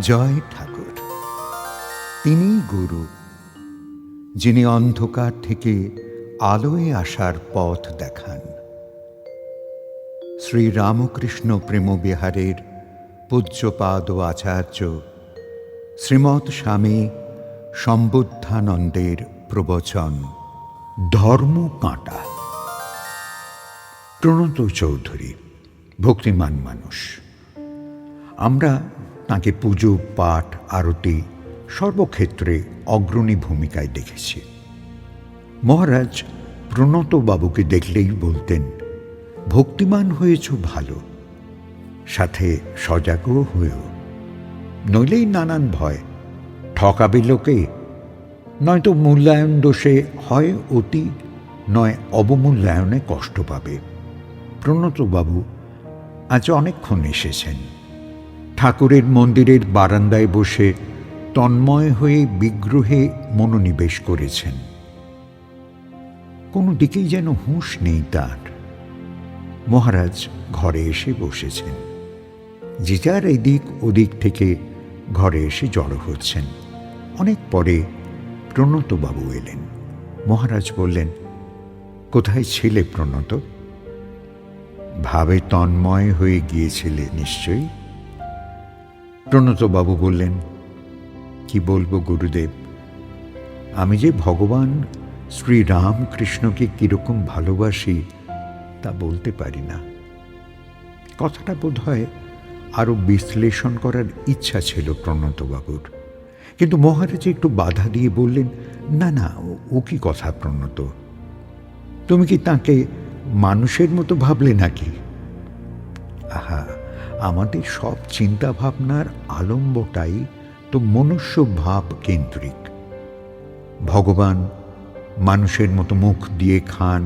জয় ঠাকুর। তিনি গুরু, যিনি অন্ধকার থেকে আলোয় আসার পথ দেখান। শ্রী রামকৃষ্ণ প্রেমবিহারের পূজ্যপাদ আচার্য শ্রীমৎ স্বামী সম্বুদ্ধানন্দের প্রবচন ধর্ম কাঁটা। প্রণত চৌধুরী ভক্তিমান মানুষ। আমরা তাঁকে পুজো, পাঠ, আরতি সর্বক্ষেত্রে অগ্রণী ভূমিকায় দেখেছি। মহারাজ প্রণত বাবুকে দেখলেই বলতেন, ভক্তিমান হয়েছ ভালো, সাথে সজাগও হয়েও, নইলেই নানান ভয়, ঠকাবে লোকে, নয়তো মূল্যায়ন দোষে হয় অতি, নয় অবমূল্যায়নে কষ্ট পাবে। প্রণতবাবু আজ অনেকক্ষণ এসেছেন। ঠাকুরের মন্দিরের বারান্দায় বসে তন্ময় হয়ে বিগ্রহে মনোনিবেশ করেছেন। কোনো দিকেই যেন হুঁশ নেই তার। মহারাজ ঘরে এসে বসেছেন। যে যার এদিক ওদিক থেকে ঘরে এসে জড়ো হচ্ছেন। অনেক পরে প্রণতবাবু এলেন। মহারাজ বললেন, কোথায় ছিলে প্রণত? ভাবে তন্ময় হয়ে গিয়েছিলে নিশ্চয়ই। প্রণতবাবু বললেন, কি বলবো গুরুদেব, আমি যে ভগবান শ্রী রামকৃষ্ণকে কিরকম ভালোবাসি তা বলতে পারি না। কথাটা বোধ হয় আরো বিশ্লেষণ করার ইচ্ছা ছিল প্রণতবাবুর, কিন্তু মহারাজ একটু বাধা দিয়ে বললেন, না না, ও কি কথা প্রণত, তুমি কি তাকে মানুষের মতো ভাবলে নাকি? আহা, আমাদের সব চিন্তা ভাবনার আলম্বটাই তো মনুষ্য ভাব কেন্দ্রিক। ভগবান মানুষের মতো মুখ দিয়ে খান,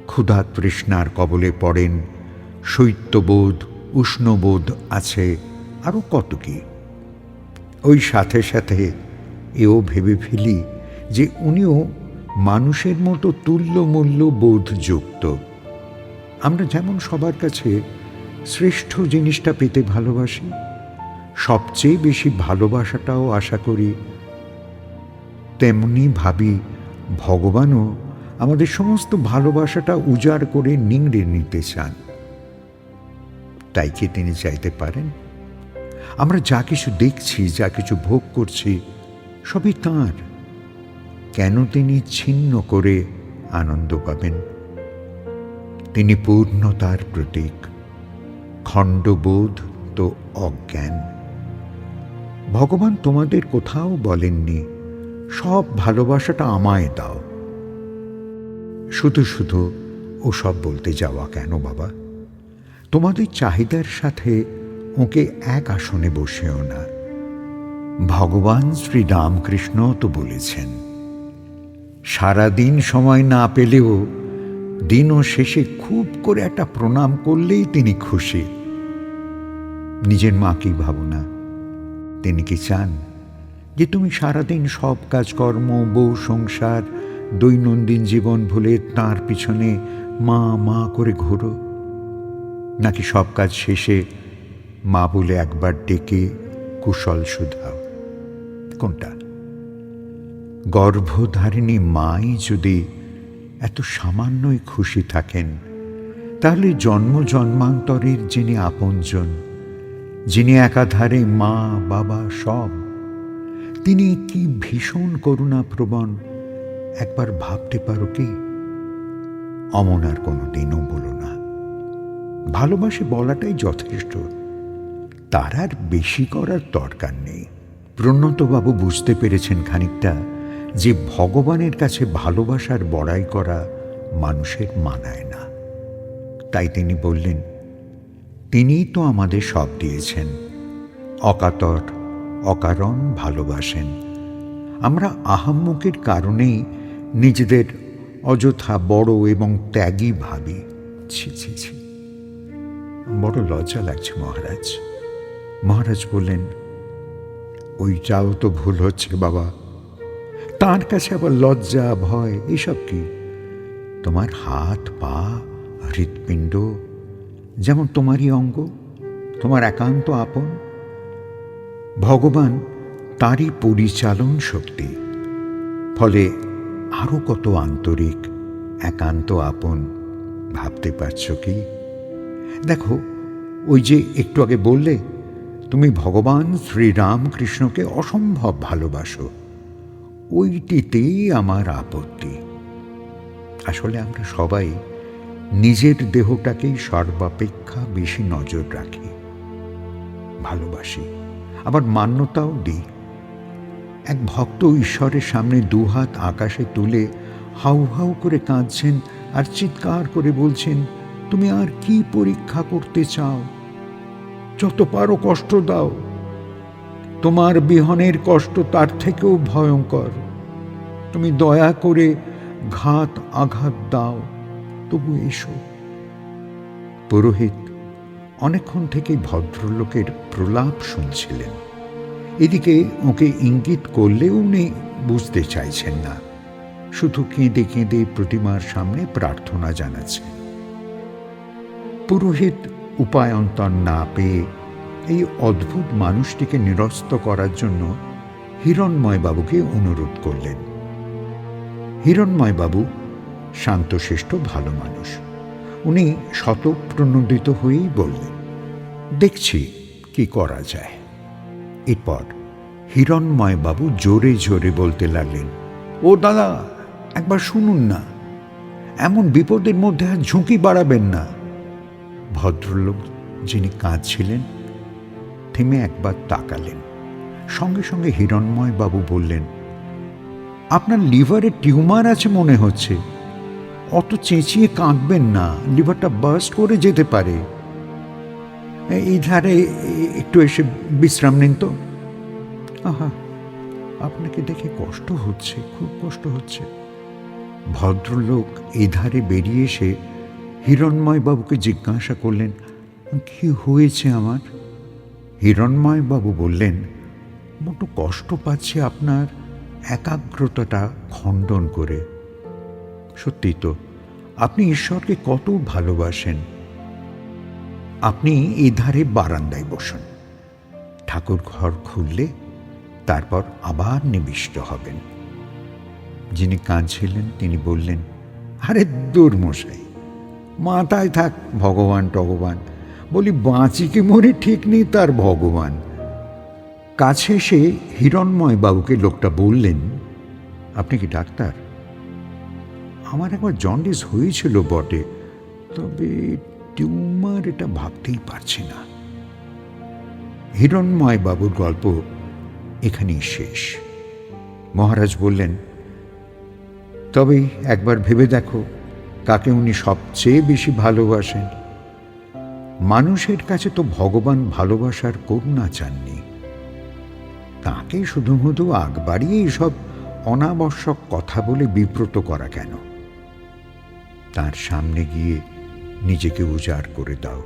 ক্ষুধা তৃষ্ণার কবলে পড়েন, শৈত্যবোধ উষ্ণবোধ আছে, আরও কত কি। ওই সাথে সাথে এও ভেবে ফেলি যে উনিও মানুষের মতো তুল্যমূল্য বোধযুক্ত। আমরা যেমন সবার কাছে শ্রেষ্ঠ জিনিসটা পেতে ভালোবাসি, সবচেয়ে বেশি ভালোবাসাটাও আশা করি, তেমনি ভাবি ভগবানও আমাদের সমস্ত ভালোবাসাটা উজাড় করে নিংড়ে নিতে চান। তাই কি তিনি চাইতে পারেন? আমরা যা কিছু দেখছি, যা কিছু ভোগ করছি, সবই তাঁর। কেন তিনি ছিন্ন করে আনন্দ পাবেন? তিনি পূর্ণতার প্রতীক, খণ্ডবোধ তো অজ্ঞান। ভগবান তোমাদের কোথাও বলেননি, সব ভালোবাসাটা আমায় দাও। শুধু শুধু ওসব বলতে যাওয়া কেন বাবা? তোমাদের চাহিদার সাথে ওকে এক আসনে বসেও না। ভগবান শ্রী রামকৃষ্ণ তো বলেছেন, সারাদিন সময় না পেলেও দিনও শেষে খুব করে একটা প্রণাম করলেই তিনি খুশি। নিজের মাকেই ভাবো না, তিনি কি চান যে তুমি সারাদিন সব কাজকর্ম, বউ সংসার, দৈনন্দিন জীবন ভুলে তাঁর পিছনে মা মা করে ঘোরো? নাকি সব কাজ শেষে মা বলে একবার ডেকে কুশল শুধাও? কোনটা? গর্ভধারিণী মাই যদি এত সামান্যই খুশি থাকেন, তাহলে জন্ম জন্মান্তরের যিনি আপনজন, যিনি একাধারে মা বাবা সব, তিনি কি ভীষণ করুণাপ্রবণ একবার ভাবতে পারো কি? অমন আর কোনোদিনও বলো না। ভালোবাসে বলাটাই যথেষ্ট, তার আর বেশি করার দরকার নেই। প্রণতবাবু বুঝতে পেরেছেন খানিকটা যে ভগবানের কাছে ভালোবাসার বড়াই করা মানুষের মানায় না। তাই তিনি বললেন, তিনিই তো আমাদের সব দিয়েছেন, অকাতর অকারণ ভালোবাসেন। আমরা আহাম্মকের কারণেই নিজেদের অযথা বড় এবং ত্যাগী ভাবি। ছি ছি ছি, বড় লজ্জা লাগছে মহারাজ। মহারাজ বললেন, ওইটাও তো ভুল হচ্ছে বাবা। তার কাছে আবার লজ্জা ভয় এসব কি? তোমার হাত পা হৃৎপিণ্ড যেমন তোমারই অঙ্গ, তোমার একান্ত আপন। ভগবান তারই পরিচালন শক্তি, ফলে আরো কত আন্তরিক, একান্ত আপন ভাবতে পারছ কি? দেখো, ওই যে একটু আগে বললে তুমি ভগবান শ্রীরামকৃষ্ণকে অসম্ভব ভালোবাসো, ওইটিতেই আমার আপত্তি। আসলে আমরা সবাই নিজের দেহটাকেই সর্বাপেক্ষা বেশি নজর রাখি, ভালোবাসি, আবার মান্যতাও দিই। এক ভক্ত ঈশ্বরের সামনে দুহাত আকাশে তুলে হাউ হাউ করে কাঁদছেন আর চিৎকার করে বলছেন, তুমি আর কি পরীক্ষা করতে চাও? যত পারো কষ্ট দাও, তোমার বিহনের কষ্ট তার থেকেও ভয়ঙ্কর। তুমি দয়া করে ঘাত আঘাত দাও, তবু এসো। পুরোহিত অনেকক্ষণ থেকেই ভদ্রলোকের প্রলাপ শুনছিলেন। এদিকে ওকে ইঙ্গিত করলেও উনি বুঝতে চাইছেন না, শুধু কেঁদে কেঁদে প্রতিমার সামনে প্রার্থনা জানাচ্ছেন। পুরোহিত উপায়ন্তর না পেয়ে এই অদ্ভুত মানুষটিকে নিরস্ত করার জন্য হিরণময়বাবুকে অনুরোধ করলেন। হিরণময়বাবু শান্তশিষ্ট ভালো মানুষ। উনি শতপ্রণোদিত হয়েই বললেন, দেখছি কি করা যায়। এরপর হিরণময়বাবু জোরে জোরে বলতে লাগলেন, ও দাদা, একবার শুনুন না, এমন বিপদের মধ্যে আর ঝুঁকি বাড়াবেন না। ভদ্রলোক যিনি কাঁদছিলেন থেমে একবার তাকালেন। সঙ্গে সঙ্গে হিরণময়বাবু বললেন, আপনার লিভারে টিউমার আছে মনে হচ্ছে, অত চেঁচিয়ে কাঁদবেন না, লিভারটা বার্স্ট করে যেতে পারে। এই ধারে একটু এসে বিশ্রাম নিন তো। আহা, আপনাকে দেখে কষ্ট হচ্ছে, খুব কষ্ট হচ্ছে। ভদ্রলোক এই ধারে বেরিয়ে এসে হিরণময়বাবুকে জিজ্ঞাসা করলেন, কি হয়েছে আমার? হিরণময়বাবু বললেন, বড্ড কষ্ট পাচ্ছে আপনার একাগ্রতাটা খণ্ডন করে। সত্যি তো, আপনি ঈশ্বরকে কত ভালোবাসেন। আপনি এই ধারে বারান্দায় বসুন, ঠাকুর ঘর খুললে তারপর আবার নিবিষ্ট হবেন। যিনি কাঁদছিলেন তিনি বললেন, আরে দূর মশাই, মাথায় থাক ভগবান টগবান, বলি বাঁচি কি মরে ঠিক নেই তার ভগবান। কাছে এসে হিরণময়বাবুকে লোকটা বললেন, আপনি কি ডাক্তার? আমার একবার জন্ডিস হয়েছিল বটে, তবে টিউমার এটা ভাবতেই পারছি না। হিরণময়বাবুর গল্প এখানেই শেষ। মহারাজ বললেন, তবে একবার ভেবে দেখো কাকে উনি সবচেয়ে বেশি ভালোবাসেন। মানুষের কাছে তো ভগবান ভালোবাসার করুণা চাননি, তাকে শুধুমুধু আগ বাড়িয়ে এসব অনাবশ্যক কথা বলে বিব্রত করা কেন? তার সামনে গিয়ে নিজেকে উজাড় করে দাও,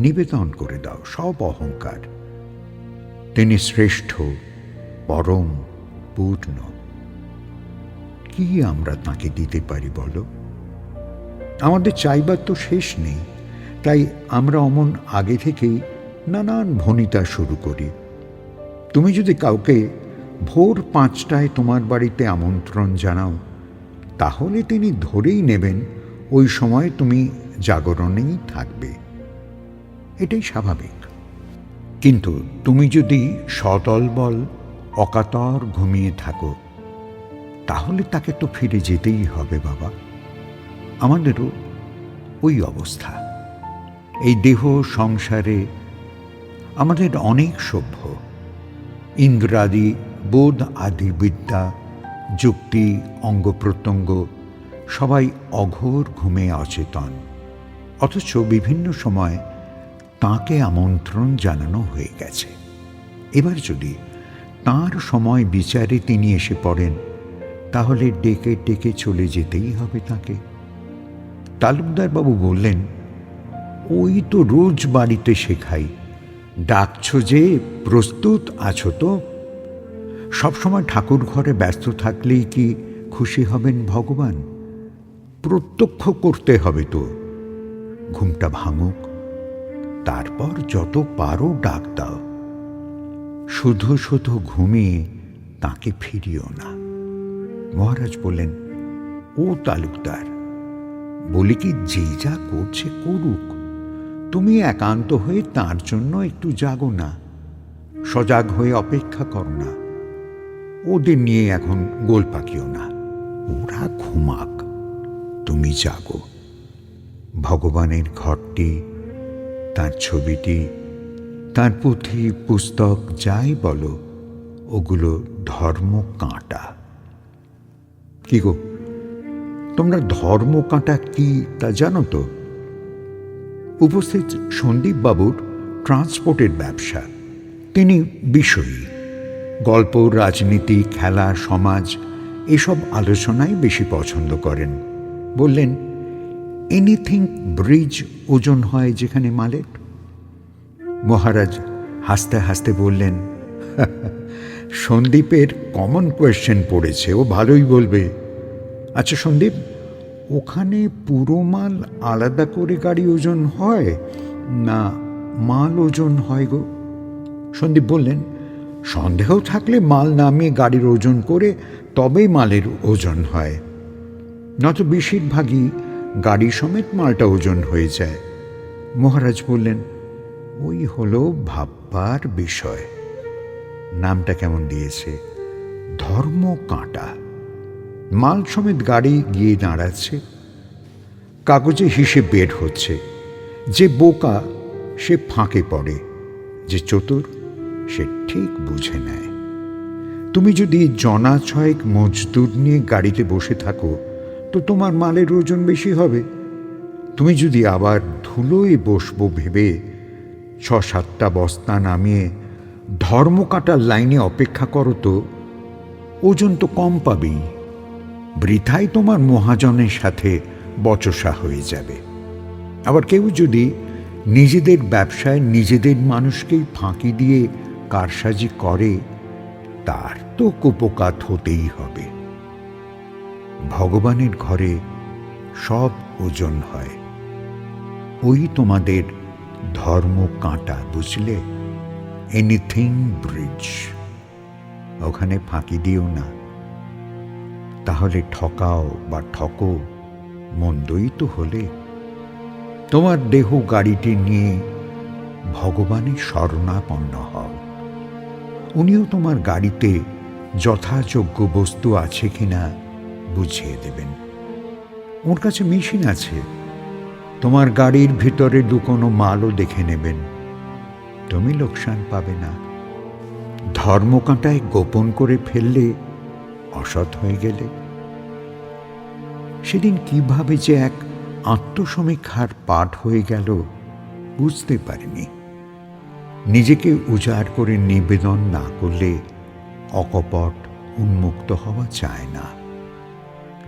নিবেদন করে দাও সব অহংকার। তিনি শ্রেষ্ঠ, পরম, পূর্ণ। কি আমরা তাকে দিতে পারি বলো? আমাদের চাইবার তো শেষ নেই, তাই আমরা অমন আগে থেকেই নানান ভনিতা শুরু করি। তুমি যদি কাউকে ভোর 5টায় তোমার বাড়িতে আমন্ত্রণ জানাও, তাহলে তিনি ধরেই নেবেন ওই সময় তুমি জাগরণেই থাকবে। এটাই স্বাভাবিক। কিন্তু তুমি যদি সদলবল অকাতর ঘুমিয়ে থাকো, তাহলে তাকে তো ফিরে যেতেই হবে বাবা। আমাদেরও ওই অবস্থা। এই দেহ সংসারে আমাদের অনেক সভ্য, ইন্দ্রাদি বোধ আদি বিদ্যা, যুক্তি, অঙ্গ প্রত্যঙ্গ সবাই অঘোর ঘুমে অচেতন, অথচ বিভিন্ন সময় তাঁকে আমন্ত্রণ জানানো হয়ে গেছে। এবার যদি তাঁর সময় বিচারে তিনি এসে পড়েন, তাহলে ডেকে ডেকে চলে যেতেই হবে তাকে। তালুকদারবাবু বললেন, ওই তো রোজ বাড়িতে শেখাই, ডাকছ যে প্রস্তুত আছো তো? সবসময় ঠাকুর ঘরে ব্যস্ত থাকলেই কি খুশি হবেন ভগবান? প্রত্যক্ষ করতে হবে তো। ঘুমটা ভাঙুক, তারপর যত পারো ডাক দাও। শুধু শুধু ঘুমিয়ে তাকে ফিরিও না। মহারাজ বললেন, ও তালুকদার, বলি কি, যে যা করছে করুক, তুমি একান্ত হয়ে তার জন্য একটু জাগো না, সজাগ হয়ে অপেক্ষা করো না। ওদের নিয়ে এখন গোল পাকিও না, ওরা ঘুমাক, তুমি জাগো। ভগবানের ঘরটি, তার ছবিটি, তার পুঁথি পুস্তক যাই বলো, ওগুলো ধর্ম কাঁটা। কি গো, তোমরা ধর্ম কাঁটা কি তা জানো তো? উপস্থিত সন্দীপবাবুর ট্রান্সপোর্টের ব্যবসা। তিনি বিষয়ী, গল্প, রাজনীতি, খেলা, সমাজ এসব আলোচনাই বেশি পছন্দ করেন। বললেন, এনিথিং ব্রিজ ওজন হয় যেখানে মালের। মহারাজ হাসতে হাসতে বললেন, সন্দীপের কমন কোয়েশ্চেন পড়েছে, ও ভালোই বলবে। আচ্ছা সন্দীপ, ওখানে পুরো মাল আলাদা করে গাড়ি ওজন হয় না মাল ওজন হয় গো? সন্দীপ বললেন, সন্দেহ থাকলে মাল নামিয়ে গাড়ির ওজন করে তবেই মালের ওজন হয়, নত বেশিরভাগই গাড়ি সমেত মালটা ওজন হয়ে যায়। মহারাজ বললেন, ওই হলো ভাববার বিষয়। নামটা কেমন দিয়েছে, ধর্ম কাঁটা। মাল সমেত গাড়ি গিয়ে দাঁড়াচ্ছে, কাগজে হিসেব বের হচ্ছে। যে বোকা সে ফাঁকে পড়ে, যে চতুর সে ঠিক বুঝে নেয়। তুমি যদি জনা ছয়েক মজদুর নিয়ে গাড়িতে বসে থাকো তো তোমার মালের ওজন বেশি হবে। তুমি যদি আবার ধুলোয় বসবো ভেবে 6-7টা বস্তা নামিয়ে ধর্ম কাঁটার লাইনে অপেক্ষা করো তো ওজন তো কম পাবেই। বৃথাই তোমার মহাজনের সাথে বচসা হয়ে যাবে। আবার কেউ যদি নিজেদের ব্যবসায় নিজেদের মানুষকেই ফাঁকি দিয়ে কারসাজি করে, তার তো কুপকাত হতেই হবে। ভগবানের ঘরে সব ওজন হয়, ওই তোমাদের ধর্ম কাঁটা, বুঝলে? এনিথিং ব্রিজ, ওখানে ফাঁকি দিও না, তাহলে ঠকাও বা ঠকো, মন্দই তো হলে। তোমার দেহ গাড়িটি নিয়ে ভগবানের শরণাপন্ন হও, উনিও তোমার গাড়িতে যথাযোগ্য বস্তু আছে কিনা বুঝিয়ে দেবেন। ওর কাছে মেশিন আছে, তোমার গাড়ির ভিতরে লুকোনো মালও দেখে নেবেন, তুমি লোকসান পাবে না। ধর্মকাঁটায় গোপন করে ফেললে অসৎ হয়ে গেলে। সেদিন কিভাবে যে এক আত্মসমীক্ষার পাঠ হয়ে গেল বুঝতে পারিনি। নিজেকে উজাড় করে নিবেদন না করলে অকপট উন্মুক্ত হওয়া যায় না।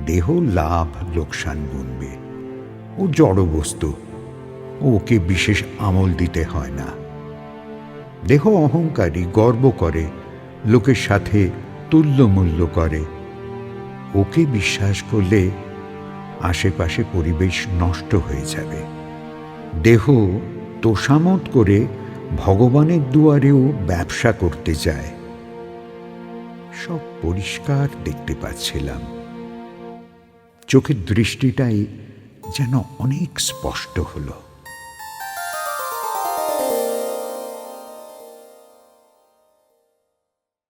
দেহ লাভ লোকসান গুনবে, ও জড় বস্তু, ওকে বিশেষ আমল দিতে হয় না। দেহ অহংকারী, গর্ব করে, লোকের সাথে তুল্যমূল্য করে, ওকে বিশ্বাস করলে আশেপাশে পরিবেশ নষ্ট হয়ে যাবে। দেহ তোষামত করে ভগবানের দুয়ারেও ব্যবসা করতে যায়। সব পরিষ্কার দেখতে পাচ্ছিলাম, চোখের দৃষ্টিটাই যেন অনেক স্পষ্ট হলো।